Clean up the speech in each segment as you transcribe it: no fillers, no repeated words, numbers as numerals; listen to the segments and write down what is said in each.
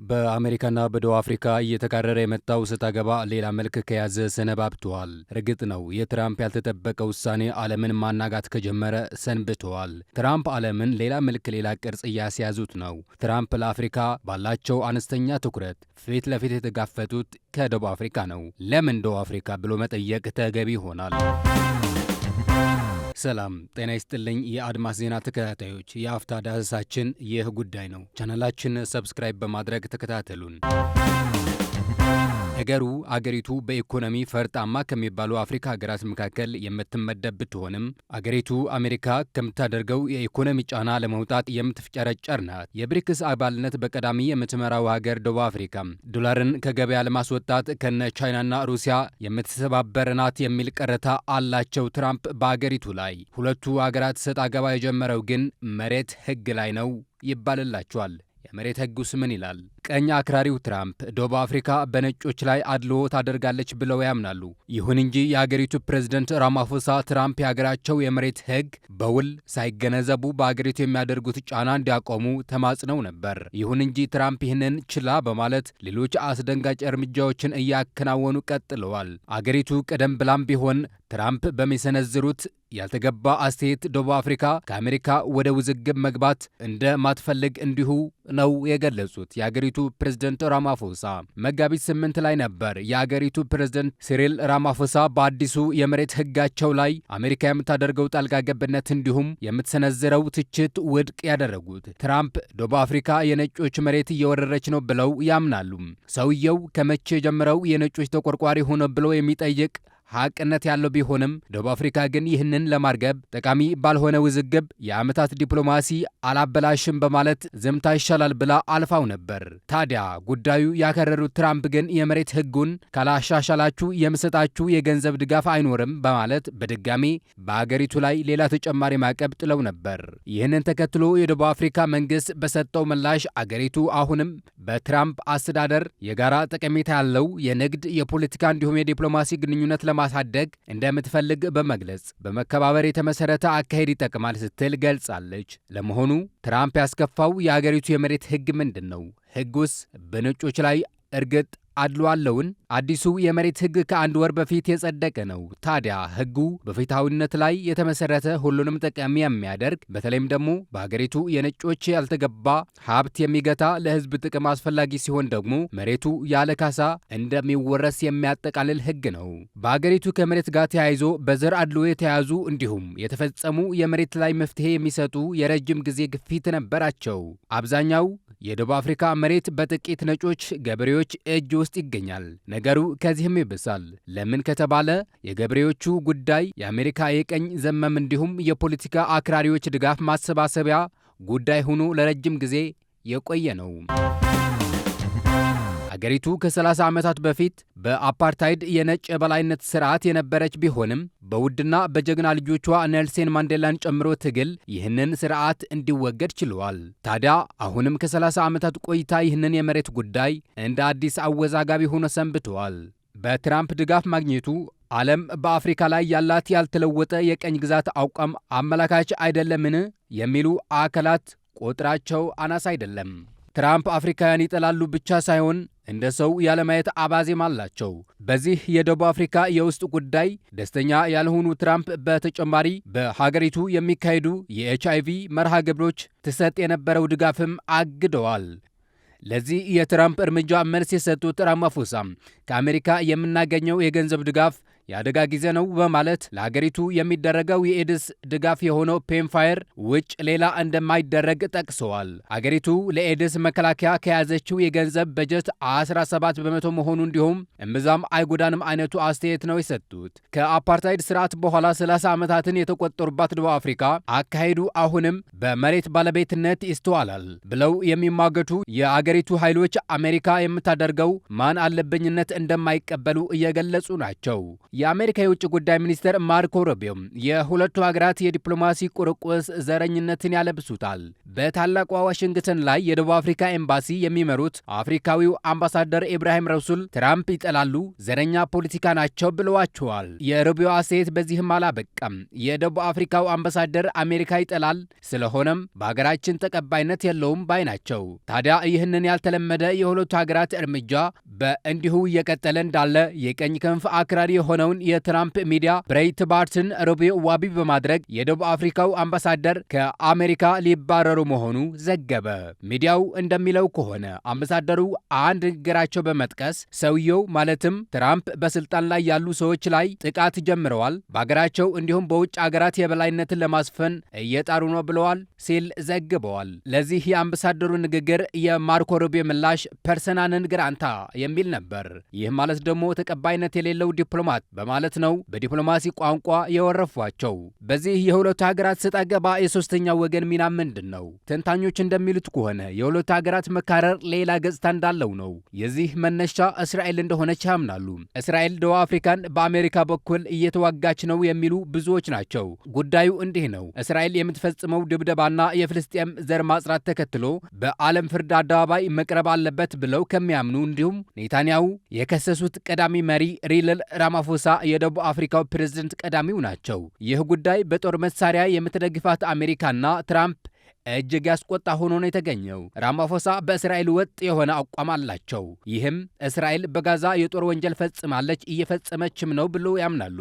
በአሜሪካና በደቡብ አፍሪካ እየተካረረ የመጣው ሰጣ ገባ ሌላ መልክ ከያዘ ሰነባብተዋል። እርግጥ ነው የትራምፕ ያልተጠበቀ ውሳኔ ዓለምን ማናጋት ከጀመረ ሰንብተዋል። ትራምፕ ዓለምን ሌላ መልክ፣ ሌላ ቅርጽ እያስያዙት ነው። ትራምፕ ለአፍሪካ ባላቸው አነስተኛ ትኩረት ፊት ለፊት የተጋፈጡት ከደቡብ አፍሪካ ነው። ለምን ደቡብ አፍሪካ ብሎ መጠየቅ ተገቢ ይሆናል። ሰላም ጤና ይስጥልኝ። የአድማስ ዜና ተከታታዮች፣ የአፍታ ዳሰሳችን ይህ ጉዳይ ነው። ቻናላችን ሰብስክራይብ በማድረግ ተከታተሉን። ነገሩ አገሪቱ በኢኮኖሚ ፈርጣማ ከሚባሉ አፍሪካ ሀገራት መካከል የምትመደብ ብትሆንም አገሪቱ አሜሪካ ከምታደርገው የኢኮኖሚ ጫና ለመውጣት የምትፍጨረጨር ናት። የብሪክስ አባልነት በቀዳሚ የምትመራው ሀገር ደቡብ አፍሪካ ዶላርን ከገበያ ለማስወጣት ከነ ቻይናና ሩሲያ የምትተባበር ናት የሚል ቅሬታ አላቸው ትራምፕ በአገሪቱ ላይ። ሁለቱ አገራት ሰጣ ገባ የጀመረው ግን መሬት ሕግ ላይ ነው ይባልላቸዋል። የመሬት ሕጉስ ምን ይላል? ቀኝ አክራሪው ትራምፕ ደቡብ አፍሪካ በነጮች ላይ አድልዎ ታደርጋለች ብለው ያምናሉ። ይሁን እንጂ የአገሪቱ ፕሬዝደንት ራማፎሳ ትራምፕ የሀገራቸው የመሬት ሕግ በውል ሳይገነዘቡ በአገሪቱ የሚያደርጉት ጫና እንዲያቆሙ ተማጽነው ነበር። ይሁን እንጂ ትራምፕ ይህንን ችላ በማለት ሌሎች አስደንጋጭ እርምጃዎችን እያከናወኑ ቀጥለዋል። አገሪቱ ቀደም ብላም ቢሆን ትራምፕ በሚሰነዝሩት ያልተገባ አስተያየት ደቡብ አፍሪካ ከአሜሪካ ወደ ውዝግብ መግባት እንደማትፈልግ እንዲሁ ነው የገለጹት። የአገሪቱ ፕሬዝደንት ራማፎሳ መጋቢት 8 ላይ ነበር የአገሪቱ ፕሬዝደንት ሲሪል ራማፎሳ በአዲሱ የመሬት ሕጋቸው ላይ አሜሪካ የምታደርገው ጣልቃ ገብነት እንዲሁም የምትሰነዝረው ትችት ውድቅ ያደረጉት። ትራምፕ ደቡብ አፍሪካ የነጮች መሬት እየወረረች ነው ብለው ያምናሉ። ሰውየው ከመቼ ጀምረው የነጮች ተቆርቋሪ ሆነ ብለው የሚጠይቅ ሐቅነት ያለው ቢሆንም ደቡብ አፍሪካ ግን ይህንን ለማርገብ ጠቃሚ ባልሆነ ውዝግብ የዓመታት ዲፕሎማሲ አላበላሽም በማለት ዝምታ ይሻላል ብላ አልፋው ነበር። ታዲያ ጉዳዩ ያከረሩት ትራምፕ ግን የመሬት ሕጉን ካላሻሻላችሁ የምሰጣችሁ የገንዘብ ድጋፍ አይኖርም በማለት በድጋሚ በአገሪቱ ላይ ሌላ ተጨማሪ ማዕቀብ ጥለው ነበር። ይህንን ተከትሎ የደቡብ አፍሪካ መንግስት በሰጠው ምላሽ አገሪቱ አሁንም በትራምፕ አስተዳደር የጋራ ጠቀሜታ ያለው የንግድ፣ የፖለቲካ እንዲሁም የዲፕሎማሲ ግንኙነት ማሳደግ እንደምትፈልግ በመግለጽ በመከባበር የተመሰረተ አካሄድ ይጠቅማል ስትል ገልጻለች። ለመሆኑ ትራምፕ ያስከፋው የአገሪቱ የመሬት ሕግ ምንድን ነው? ሕጉስ በነጮች ላይ እርግጥ አድሎ አለውን? አዲሱ የመሬት ሕግ ከአንድ ወር በፊት የጸደቀ ነው። ታዲያ ሕጉ በፍትሐዊነት ላይ የተመሰረተ ሁሉንም ጠቃሚ የሚያደርግ በተለይም ደግሞ በሀገሪቱ የነጮች ያልተገባ ሀብት የሚገታ ለሕዝብ ጥቅም አስፈላጊ ሲሆን ደግሞ መሬቱ ያለ ካሳ እንደሚወረስ የሚያጠቃልል ሕግ ነው። በሀገሪቱ ከመሬት ጋር ተያይዞ በዘር አድሎ የተያዙ እንዲሁም የተፈጸሙ የመሬት ላይ መፍትሄ የሚሰጡ የረጅም ጊዜ ግፊት ነበራቸው። አብዛኛው የደቡብ አፍሪካ መሬት በጥቂት ነጮች ገበሬዎች እጅ ውስጥ ይገኛል። ነገሩ ከዚህም ይብሳል። ለምን ከተባለ የገበሬዎቹ ጉዳይ የአሜሪካ የቀኝ ዘመም እንዲሁም የፖለቲካ አክራሪዎች ድጋፍ ማሰባሰቢያ ጉዳይ ሆኖ ለረጅም ጊዜ የቆየ ነው። አገሪቱ ከ30 ዓመታት በፊት በአፓርታይድ የነጭ የበላይነት ስርዓት የነበረች ቢሆንም በውድና በጀግና ልጆቿ ኔልሰን ማንዴላን ጨምሮ ትግል ይህንን ስርዓት እንዲወገድ ችለዋል። ታዲያ አሁንም ከ30 ዓመታት ቆይታ ይህንን የመሬት ጉዳይ እንደ አዲስ አወዛጋቢ ሆኖ ሰንብተዋል። በትራምፕ ድጋፍ ማግኘቱ ዓለም በአፍሪካ ላይ ያላት ያልተለወጠ የቀኝ ግዛት አቋም አመላካች አይደለምን የሚሉ አካላት ቁጥራቸው አናሳ አይደለም። ትራምፕ አፍሪካውያን ይጠላሉ ብቻ ሳይሆን እንደ ሰው ያለማየት አባዜም አላቸው። በዚህ የደቡብ አፍሪካ የውስጥ ጉዳይ ደስተኛ ያልሆኑ ትራምፕ በተጨማሪ በሀገሪቱ የሚካሄዱ የኤችአይቪ መርሃ ግብሮች ትሰጥ የነበረው ድጋፍም አግደዋል። ለዚህ የትራምፕ እርምጃ መልስ የሰጡት ራማፎሳ ከአሜሪካ የምናገኘው የገንዘብ ድጋፍ የአደጋ ጊዜ ነው በማለት ለሀገሪቱ የሚደረገው የኤድስ ድጋፍ የሆነው ፔምፋየር ውጭ ሌላ እንደማይደረግ ጠቅሰዋል። አገሪቱ ለኤድስ መከላከያ ከያዘችው የገንዘብ በጀት 17 በመቶ መሆኑ እንዲሁም እምብዛም አይጎዳንም አይነቱ አስተያየት ነው የሰጡት። ከአፓርታይድ ስርዓት በኋላ 30 ዓመታትን የተቆጠሩባት ደቡብ አፍሪካ አካሄዱ አሁንም በመሬት ባለቤትነት ይስተዋላል ብለው የሚሟገቱ የአገሪቱ ኃይሎች አሜሪካ የምታደርገው ማን አለብኝነት እንደማይቀበሉ እየገለጹ ናቸው። የአሜሪካ የውጭ ጉዳይ ሚኒስትር ማርኮ ሩቢዮ የሁለቱ ሀገራት የዲፕሎማሲ ቁርቁስ ዘረኝነትን ያለብሱታል። በታላቋ ዋሽንግተን ላይ የደቡብ አፍሪካ ኤምባሲ የሚመሩት አፍሪካዊው አምባሳደር ኢብራሂም ረሱል ትራምፕ ይጠላሉ፣ ዘረኛ ፖለቲካ ናቸው ብለዋቸዋል። የሩቢዮ አስተያየት በዚህም አላበቃም። የደቡብ አፍሪካው አምባሳደር አሜሪካ ይጠላል፣ ስለሆነም በሀገራችን ተቀባይነት የለውም ባይ ናቸው። ታዲያ ይህንን ያልተለመደ የሁለቱ ሀገራት እርምጃ በእንዲሁ እየቀጠለ እንዳለ የቀኝ ክንፍ አክራሪ የሆነውን የትራምፕ ሚዲያ ብሬይትባርትን ሩቢዮ ዋቢ በማድረግ የደቡብ አፍሪካው አምባሳደር ከአሜሪካ ሊባረሩ መሆኑ ዘገበ። ሚዲያው እንደሚለው ከሆነ አምባሳደሩ አንድ ንግግራቸው በመጥቀስ ሰውየው ማለትም ትራምፕ በስልጣን ላይ ያሉ ሰዎች ላይ ጥቃት ጀምረዋል፣ በሀገራቸው እንዲሁም በውጭ ሀገራት የበላይነትን ለማስፈን እየጣሩ ነው ብለዋል ሲል ዘግበዋል። ለዚህ የአምባሳደሩ ንግግር የማርኮ ሩቢዮ ምላሽ ፐርሰና ነን ግራንታ የሚል ነበር። ይህ ማለት ደግሞ ተቀባይነት የሌለው ዲፕሎማት በማለት ነው በዲፕሎማሲ ቋንቋ የወረፏቸው። በዚህ የሁለቱ ሀገራት ሰጣ ገባ የሶስተኛው ወገን ሚና ምንድን ነው? ተንታኞች እንደሚሉት ከሆነ የሁለቱ ሀገራት መካረር ሌላ ገጽታ እንዳለው ነው። የዚህ መነሻ እስራኤል እንደሆነች ያምናሉ። እስራኤል ደቡብ አፍሪካን በአሜሪካ በኩል እየተዋጋች ነው የሚሉ ብዙዎች ናቸው። ጉዳዩ እንዲህ ነው። እስራኤል የምትፈጽመው ድብደባና የፍልስጤም ዘር ማጽራት ተከትሎ በዓለም ፍርድ አደባባይ መቅረብ አለበት ብለው ከሚያምኑ እንዲሁም ኔታንያሁ የከሰሱት ቀዳሚ መሪ ሲሪል ራማፎሳ የደቡብ አፍሪካው ፕሬዝደንት ቀዳሚው ናቸው። ይህ ጉዳይ በጦር መሳሪያ የምትደግፋት አሜሪካና ትራምፕ እጅግ ያስቆጣ ሆኖ ነው የተገኘው። ራማፎሳ በእስራኤል ወጥ የሆነ አቋም አላቸው። ይህም እስራኤል በጋዛ የጦር ወንጀል ፈጽማለች፣ እየፈጸመችም ነው ብሎ ያምናሉ።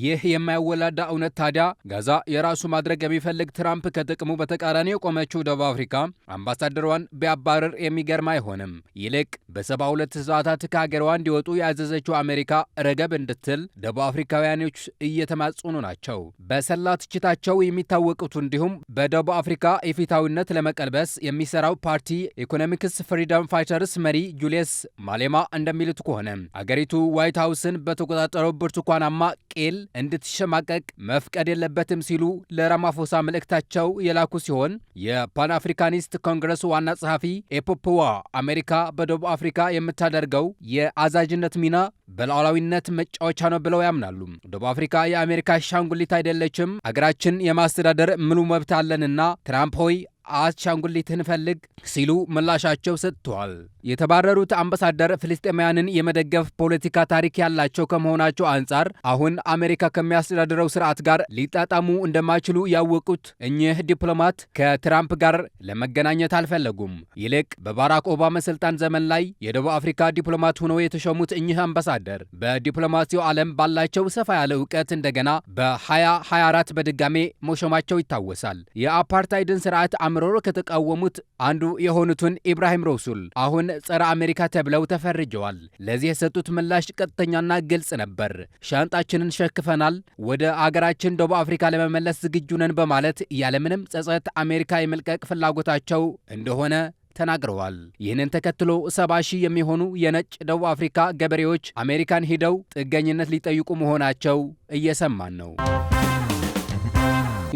ይህ የማያወላዳ እውነት ታዲያ ጋዛ የራሱ ማድረግ የሚፈልግ ትራምፕ ከጥቅሙ በተቃራኒ የቆመችው ደቡብ አፍሪካ አምባሳደሯን ቢያባረር የሚገርም አይሆንም። ይልቅ በ72 ሰዓታት ከሀገሯ እንዲወጡ ያዘዘችው አሜሪካ ረገብ እንድትል ደቡብ አፍሪካውያኖች እየተማጸኑ ናቸው። በሰላ ትችታቸው የሚታወቁት እንዲሁም በደቡብ አፍሪካ የፊታዊነት ለመቀልበስ የሚሰራው ፓርቲ ኢኮኖሚክስ ፍሪደም ፋይተርስ መሪ ጁልየስ ማሌማ እንደሚሉት ከሆነ አገሪቱ ዋይት ሃውስን በተቆጣጠረው ብርቱካናማ ቄል እንድትሸማቀቅ መፍቀድ የለበትም ሲሉ ለራማፎሳ መልእክታቸው የላኩ ሲሆን የፓን አፍሪካኒስት ኮንግረስ ዋና ጸሐፊ ኤፖፕዋ አሜሪካ በደቡብ አፍሪካ የምታደርገው የአዛዥነት ሚና በሉዓላዊነት መጫወቻ ነው ብለው ያምናሉ። ደቡብ አፍሪካ የአሜሪካ አሻንጉሊት አይደለችም፣ አገራችን የማስተዳደር ሙሉ መብት አለንና ትራምፕ ሆይ አሻንጉሊትህን ፈልግ ሲሉ ምላሻቸው ሰጥተዋል። የተባረሩት አምባሳደር ፍልስጤማውያንን የመደገፍ ፖለቲካ ታሪክ ያላቸው ከመሆናቸው አንጻር አሁን አሜሪካ ከሚያስተዳድረው ስርዓት ጋር ሊጣጣሙ እንደማይችሉ ያወቁት እኚህ ዲፕሎማት ከትራምፕ ጋር ለመገናኘት አልፈለጉም። ይልቅ በባራክ ኦባማ ስልጣን ዘመን ላይ የደቡብ አፍሪካ ዲፕሎማት ሆነው የተሾሙት እኚህ አምባሳደር በዲፕሎማሲው ዓለም ባላቸው ሰፋ ያለ እውቀት እንደገና በ2024 በድጋሜ መሾማቸው ይታወሳል። የአፓርታይድን ስርዓት አምሮሮ ከተቃወሙት አንዱ የሆኑትን ኢብራሂም ረሱል አሁን ጸረ አሜሪካ ተብለው ተፈርጀዋል። ለዚህ የሰጡት ምላሽ ቀጥተኛና ግልጽ ነበር። ሻንጣችንን ሸክፈናል፣ ወደ አገራችን ደቡብ አፍሪካ ለመመለስ ዝግጁ ነን በማለት ያለምንም ጸጸት አሜሪካ የመልቀቅ ፍላጎታቸው እንደሆነ ተናግረዋል። ይህንን ተከትሎ 70 ሺህ የሚሆኑ የነጭ ደቡብ አፍሪካ ገበሬዎች አሜሪካን ሂደው ጥገኝነት ሊጠይቁ መሆናቸው እየሰማን ነው።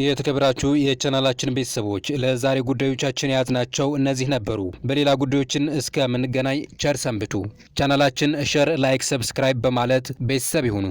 የተከበራችሁ የቻናላችን ቤተሰቦች ለዛሬ ጉዳዮቻችን የያዝናቸው እነዚህ ነበሩ። በሌላ ጉዳዮችን እስከምንገናኝ ቸር ሰንብቱ። ቻናላችን ሸር፣ ላይክ፣ ሰብስክራይብ በማለት ቤተሰብ ይሁኑ።